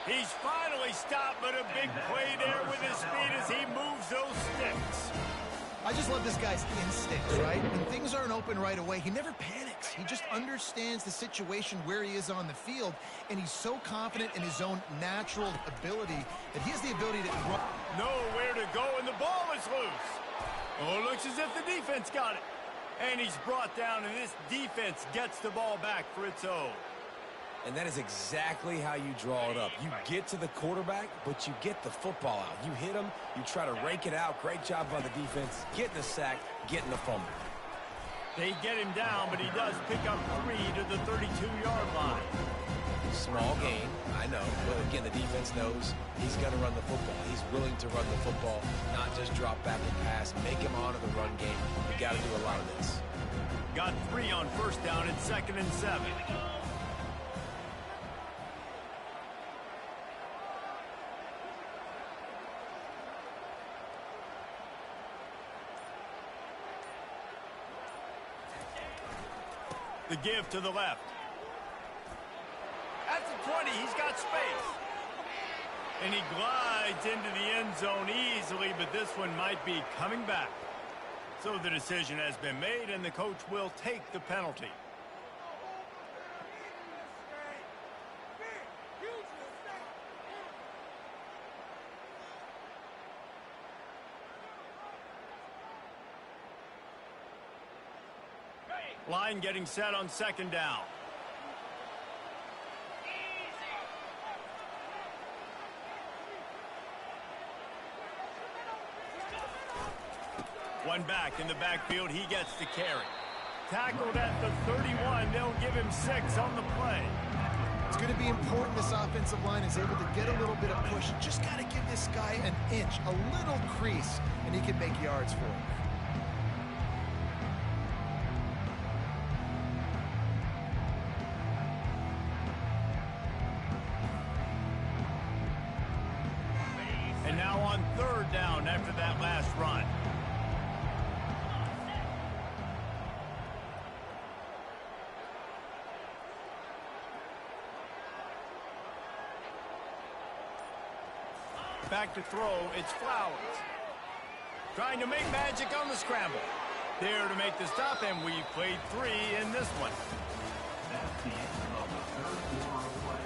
He's finally stopped, but a big play there with his feet as he moves those sticks. I just love this guy's instincts, right? When things aren't open right away, he never panics. He just understands the situation where he is on the field, and he's so confident in his own natural ability that he has the ability to run. Nowhere to go, and the ball is loose. Oh, it looks as if the defense got it. And he's brought down, and this defense gets the ball back for its own. And that is exactly how you draw it up. You get to the quarterback, but you get the football out. You hit him, you try to rake it out. Great job by the defense. Getting the sack, getting the fumble. They get him down, but he does pick up 3 to the 32-yard line. Small gain, I know. But again, the defense knows he's going to run the football. He's willing to run the football, not just drop back and pass. Make him honor the run game. You got to do a lot of this. Got 3 on first down at 2nd and 7. The give to the left. At the 20, he's got space. And he glides into the end zone easily, but this one might be coming back. So the decision has been made, and the coach will take the penalty. Line getting set on 2nd down. One back in the backfield. He gets the carry. Tackled at the 31. They'll give him 6 on the play. It's going to be important this offensive line is able to get a little bit of push. Just got to give this guy an inch, a little crease, and he can make yards for it. And now on 3rd down after that last run. Back to throw, it's Flowers. Trying to make magic on the scramble. There to make the stop, and we played 3 in this one. That's the end of the third quarter of play.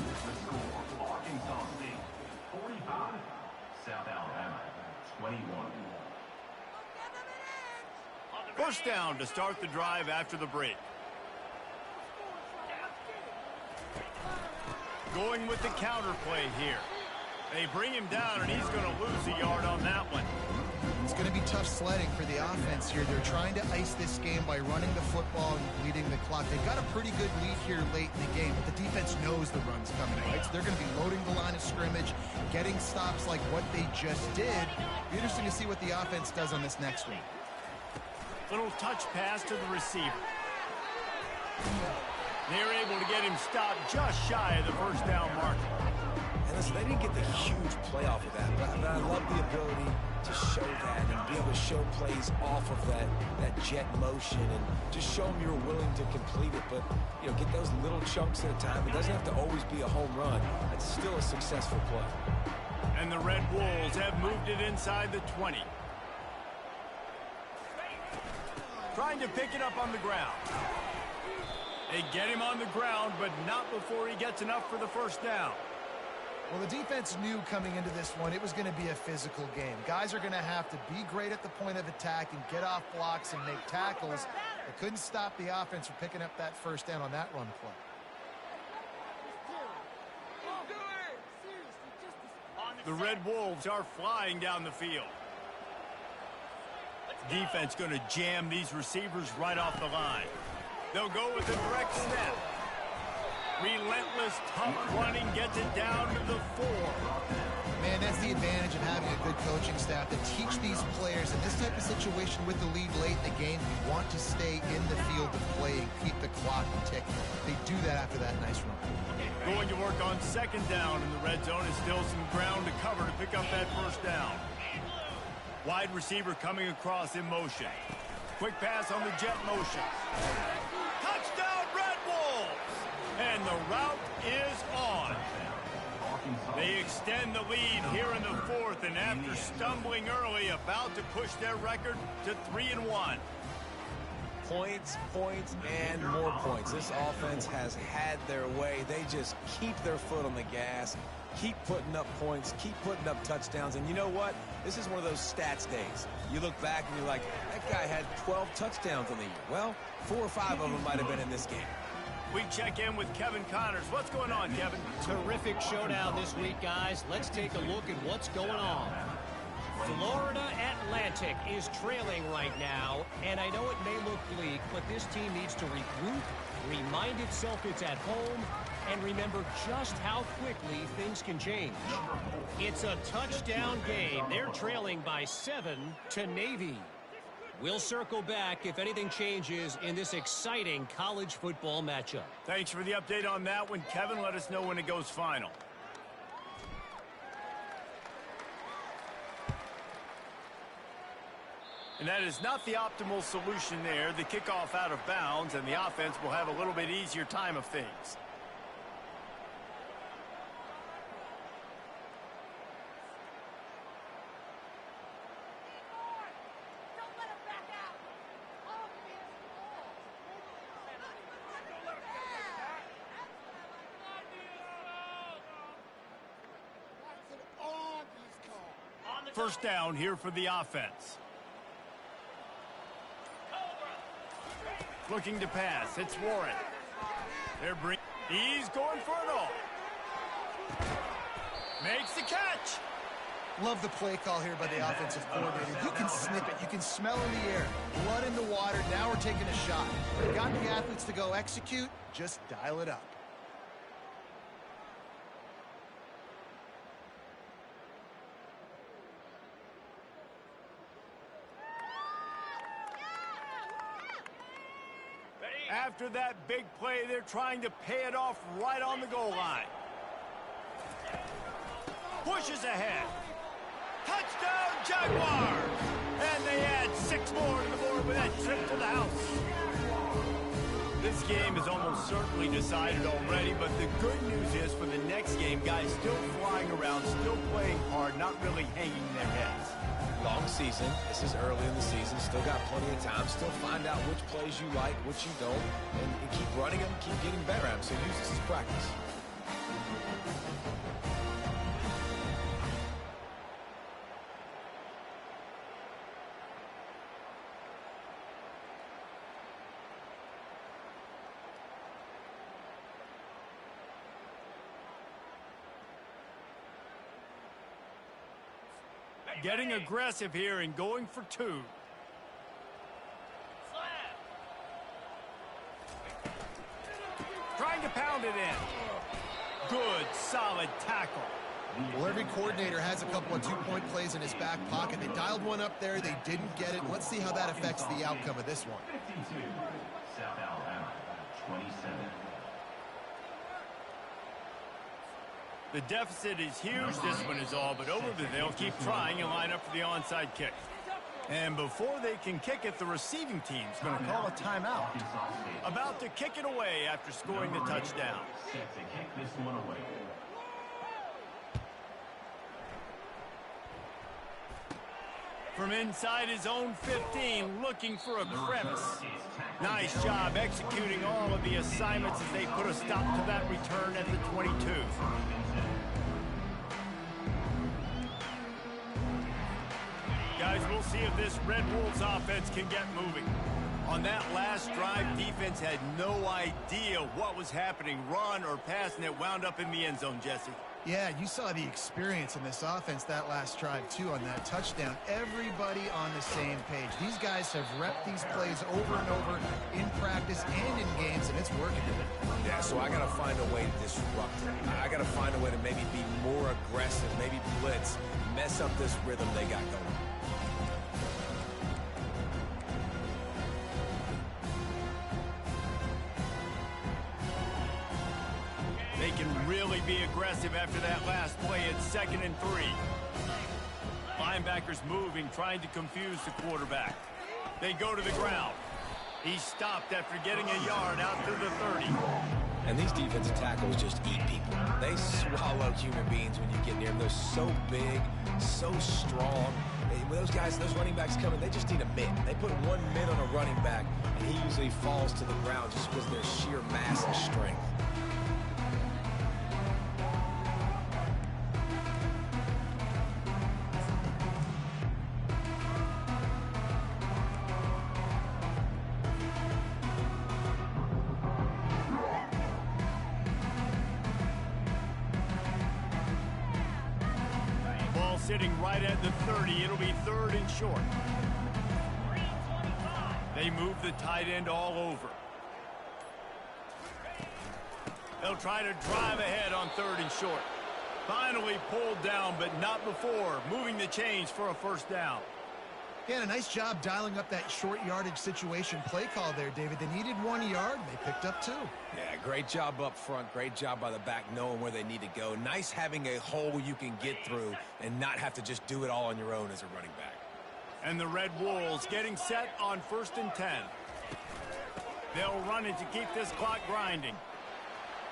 Here's the score. Arkansas State 45, South Alabama 21. First down to start the drive after the break. Going with the counter play here. They bring him down, and he's going to lose a yard on that one. It's going to be tough sledding for the offense here. They're trying to ice this game by running the football and bleeding the clock. They've got a pretty good lead here late in the game, but the defense knows the run's coming, right? So they're going to be loading the line of scrimmage, getting stops like what they just did. Be interesting to see what the offense does on this next one. Little touch pass to the receiver. They're able to get him stopped just shy of the first down marker. And listen, they didn't get the huge play off of that, but I love the ability to show that and be able to show plays off of that jet motion and just show them you're willing to complete it. But, you know, get those little chunks at a time. It doesn't have to always be a home run. It's still a successful play. And the Red Wolves have moved it inside the 20. Trying to pick it up on the ground. They get him on the ground, but not before he gets enough for the first down. Well, the defense knew coming into this one it was going to be a physical game. Guys are going to have to be great at the point of attack and get off blocks and make tackles. They couldn't stop the offense from picking up that first down on that run play. The Red Wolves are flying down the field. Defense going to jam these receivers right off the line. They'll go with a direct snap. Relentless, tough running gets it down to the 4. Man, that's the advantage of having a good coaching staff to teach these players in this type of situation with the lead late in the game. You want to stay in the field of play and keep the clock ticking. They do that after that nice run. Going to work on second down in the red zone is still some ground to cover to pick up that first down. Wide receiver coming across in motion. Quick pass on the jet motion. Touchdown, Red Wolves! And the route is on. They extend the lead here in the 4th, and after stumbling early, about to push their record to 3-1. Points, points, and more points. This offense has had their way. They just keep their foot on the gas, keep putting up points, keep putting up touchdowns. And you know what? This is one of those stats days. You look back and you're like, that guy had 12 touchdowns on the year. Well, 4 or 5 of them might have been in this game. We check in with Kevin Connors. What's going on, Kevin? Terrific showdown this week, guys. Let's take a look at what's going on. Florida Atlantic is trailing right now, and I know it may look bleak, but this team needs to regroup, remind itself it's at home, and remember just how quickly things can change. It's a touchdown game. They're trailing by 7 to Navy. We'll circle back if anything changes in this exciting college football matchup. Thanks for the update on that one, Kevin. Let us know when it goes final. And that is not the optimal solution there. The kickoff out of bounds, and the offense will have a little bit easier time of things. First down here for the offense. Looking to pass. It's Warren. He's going for it all. Makes the catch. Love the play call here by the offensive coordinator. You can snip it. You can smell in the air. Blood in the water. Now we're taking a shot. We got the athletes to go execute. Just dial it up. After that big play, they're trying to pay it off right on the goal line. Pushes ahead. Touchdown, Jaguars! And they add 6 more to the board with that trip to the house. This game is almost certainly decided already, but the good news is for the next game, guys still flying around, still playing hard, not really hanging their heads. Long season. This is early in the season. Still got plenty of time. Still find out which plays you like, which you don't, and keep running them, keep getting better at them. So use this as practice. Getting aggressive here and going for two. Trying to pound it in. Good, solid tackle. Well, every coordinator has a couple of two-point plays in his back pocket. They dialed one up there. They didn't get it. Let's see how that affects the outcome of this one. 52, South Alabama, 27. The deficit is huge. This one is all but over, but they'll keep trying and line up for the onside kick. And before they can kick it, the receiving team's going to call a timeout. About to kick it away after scoring the touchdown. Set to kick this one away. From inside his own 15, looking for a crevice. Nice job executing all of the assignments as they put a stop to that return at the 22. Guys, we'll see if this Red Wolves offense can get moving. On that last drive, defense had no idea what was happening, run or pass, and it wound up in the end zone, Jesse. Yeah, you saw the experience in this offense that last drive, too, on that touchdown. Everybody on the same page. These guys have repped these plays over and over in practice and in games, and it's working. Yeah, so I got to find a way to disrupt it. I got to find a way to maybe be more aggressive, maybe blitz, mess up this rhythm they got going. They can really be aggressive after that last play. It's 2nd and 3. Linebackers moving, trying to confuse the quarterback. They go to the ground. He stopped after getting a yard out to the 30. And these defensive tackles just eat people. They swallow human beings when you get near them. They're so big, so strong. When those guys, those running backs come in, they just need a mid. They put 1 mid on a running back, and he usually falls to the ground just because of their sheer mass and strength. Sitting right at the 30. It'll be 3rd and short. They move the tight end all over. They'll try to drive ahead on 3rd and short. Finally pulled down, but not before. Moving the chains for a first down. Yeah, a nice job dialing up that short yardage situation play call there, David. They needed 1 yard. They picked up 2. Yeah, great job up front. Great job by the back knowing where they need to go. Nice having a hole you can get through and not have to just do it all on your own as a running back. And the Red Wolves getting set on 1st and 10. They'll run it to keep this clock grinding.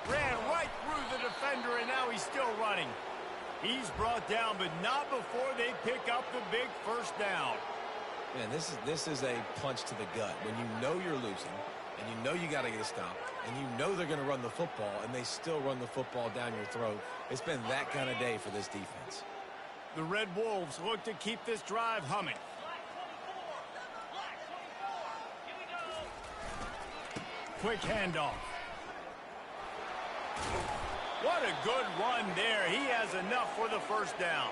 Ran right through the defender, and now he's still running. He's brought down, but not before they pick up the big first down. Man, this is a punch to the gut. When you know you're losing, and you know you got to get a stop, and you know they're going to run the football, and they still run the football down your throat. It's been that kind of day for this defense. The Red Wolves look to keep this drive humming. Quick handoff. What a good run there. He has enough for the first down.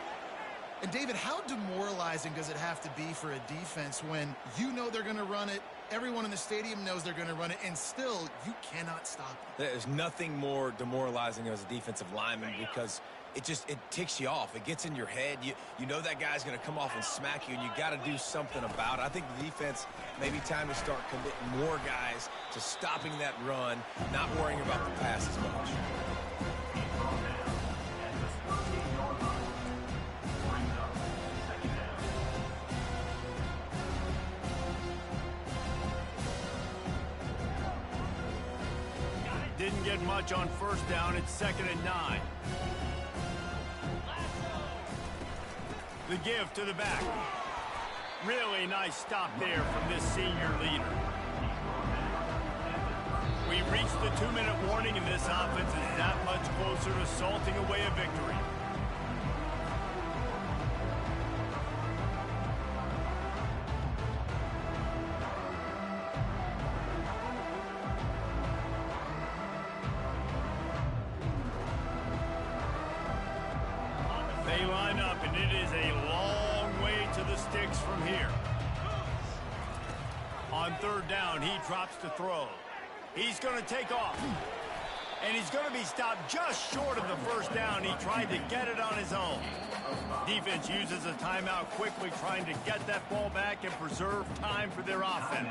And, David, how demoralizing does it have to be for a defense when you know they're going to run it, everyone in the stadium knows they're going to run it, and still you cannot stop it? There's nothing more demoralizing as a defensive lineman because it ticks you off. It gets in your head. You know that guy's going to come off and smack you, and you got to do something about it. I think the defense, maybe time to start committing more guys to stopping that run, not worrying about the pass as much. Didn't get much on first down. It's 2nd and 9. The give to the back. Really nice stop there from this senior leader. We reached the 2-minute warning, and this offense is that much closer to salting away a victory. They line up, and it is a long way to the sticks from here. On 3rd down, he drops to throw. He's going to take off. And he's going to be stopped just short of the first down. He tried to get it on his own. Defense uses a timeout quickly, trying to get that ball back and preserve time for their offense.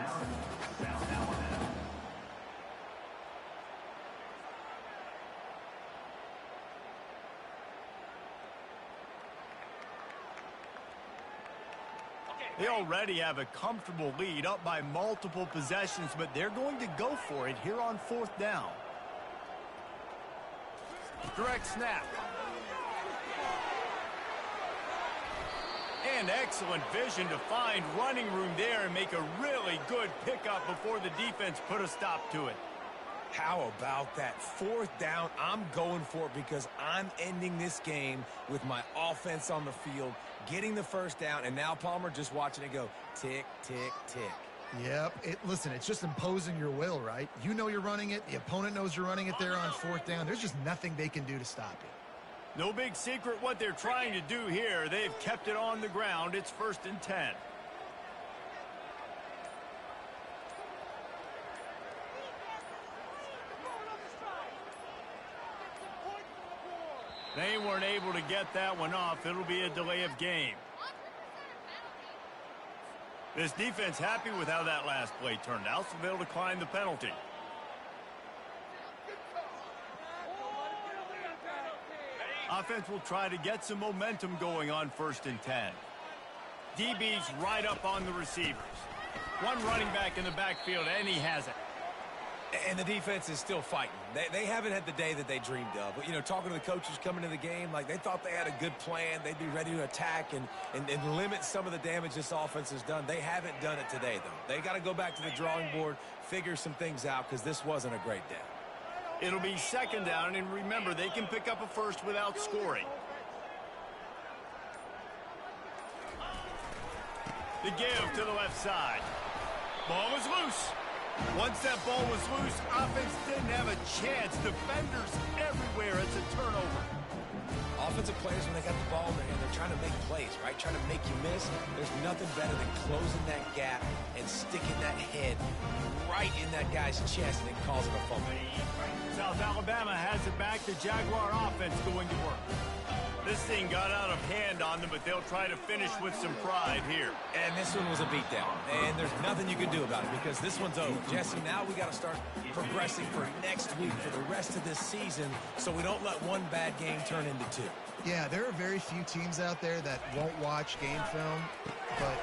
They already have a comfortable lead, up by multiple possessions, but they're going to go for it here on 4th down. Direct snap. And excellent vision to find running room there and make a really good pickup before the defense put a stop to it. How about that? 4th down, I'm going for it because I'm ending this game with my offense on the field, getting the first down, and now Palmer just watching it go tick, tick, tick. Yep. Listen, it's just imposing your will, right? You know you're running it. The opponent knows you're running it there on 4th down. There's just nothing they can do to stop you. No big secret what they're trying to do here. They've kept it on the ground. It's 1st and 10. They weren't able to get that one off. It'll be a delay of game. This defense happy with how that last play turned out, so they'll decline the penalty. Offense will try to get some momentum going on 1st and 10. DB's right up on the receivers. One running back in the backfield, and he has it. And the defense is still fighting. They haven't had the day that they dreamed of. But, you know, talking to the coaches coming into the game, like they thought they had a good plan. They'd be ready to attack and limit some of the damage this offense has done. They haven't done it today, though. They got to go back to the drawing board, figure some things out, because this wasn't a great day. It'll be 2nd down, and remember, they can pick up a first without scoring. The give to the left side. Ball was loose. Once that ball was loose, offense didn't have a chance. Defenders everywhere. It's a turnover. Offensive players, when they got the ball in their hand, they're trying to make plays, right? Trying to make you miss. There's nothing better than closing that gap and sticking that head right in that guy's chest and then causing a fumble. South Alabama has it back. The Jaguar offense going to work. This thing got out of hand on them, but they'll try to finish with some pride here. And this one was a beatdown. And there's nothing you can do about it because this one's over. Jesse, now we got to start progressing for next week, for the rest of this season, so we don't let one bad game turn into 2. Yeah, there are very few teams out there that won't watch game film, but...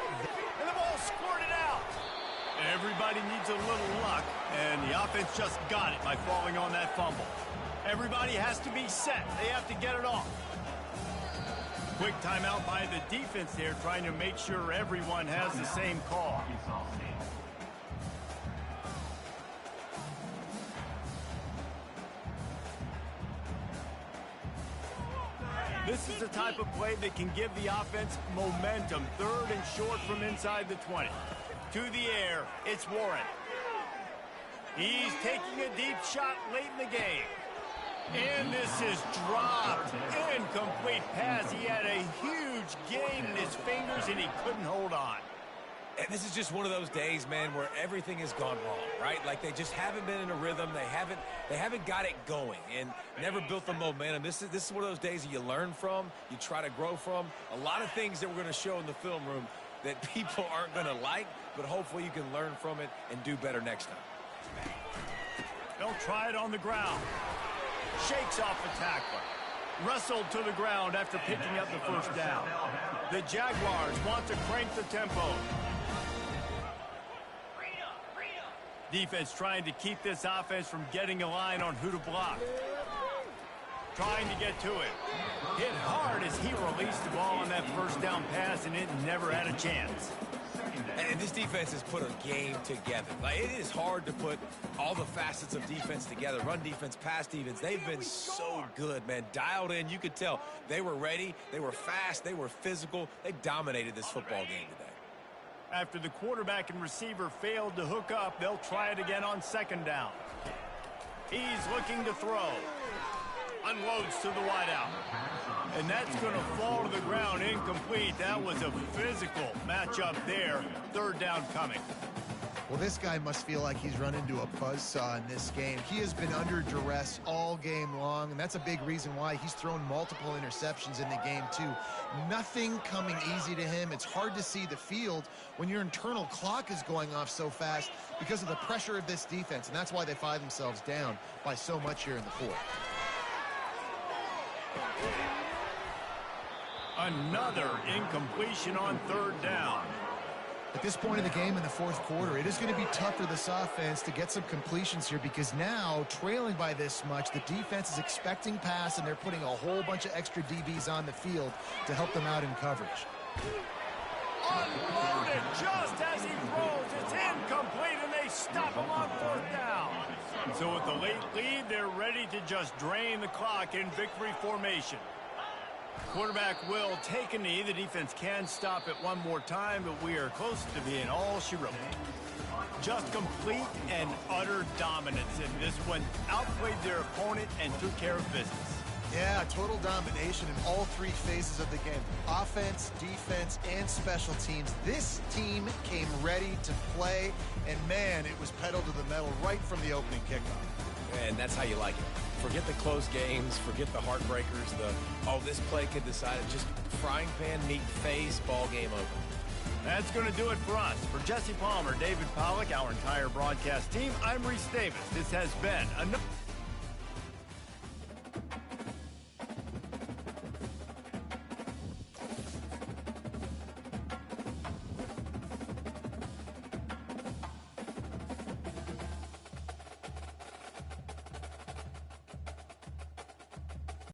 And the ball squirted out. Everybody needs a little luck, and the offense just got it by falling on that fumble. Everybody has to be set. They have to get it off. Quick timeout by the defense there, trying to make sure everyone has the same call. This is the type of play that can give the offense momentum. 3rd and short from inside the 20. To the air, it's Warren. He's taking a deep shot late in the game. And this is dropped. Incomplete pass. He had a huge game in his fingers, and he couldn't hold on. And this is just one of those days, man, where everything has gone wrong, right? Like they just haven't been in a rhythm. They haven't got it going and never built the momentum. This is one of those days that you learn from, you try to grow from. A lot of things that we're going to show in the film room that people aren't going to like, but hopefully you can learn from it and do better next time. They'll try it on the ground. Shakes off the tackler. Wrestled to the ground after picking up the first down. The Jaguars want to crank the tempo. Defense trying to keep this offense from getting a line on who to block. Trying to get to it. Hit hard as he released the ball on that first down pass, and it never had a chance. And this defense has put a game together. Like, it is hard to put all the facets of defense together. Run defense, pass defense. They've been so good, man. Dialed in. You could tell they were ready. They were fast. They were physical. They dominated this football game today. After the quarterback and receiver failed to hook up, they'll try it again on second down. He's looking to throw. Unloads to the wideout. And that's going to fall to the ground incomplete. That was a physical matchup there. Third down coming. Well, this guy must feel like he's run into a buzzsaw in this game. He has been under duress all game long, and that's a big reason why he's thrown multiple interceptions in the game, too. Nothing coming easy to him. It's hard to see the field when your internal clock is going off so fast because of the pressure of this defense, and that's why they find themselves down by so much here in the fourth. Another incompletion on third down. At this point in the game in the fourth quarter, it is going to be tough for this offense to get some completions here because now, trailing by this much, the defense is expecting pass, and they're putting a whole bunch of extra DBs on the field to help them out in coverage. Unloaded just as he throws. It's incomplete, and they stop him on fourth down. So with the late lead, they're ready to just drain the clock in victory formation. Quarterback will take a knee. The defense can stop it one more time, but we are close to being all she wrote. Just complete and utter dominance in this one. Outplayed their opponent and took care of business. Yeah, total domination in all three phases of the game. Offense, defense, and special teams. This team came ready to play, and man, it was pedal to the metal right from the opening kickoff. And that's how you like it. Forget the close games, forget the heartbreakers, this play could decide it. Just frying pan, meat face, ball game over. That's going to do it for us. For Jesse Palmer, David Pollack, our entire broadcast team, I'm Reese Davis. This has been another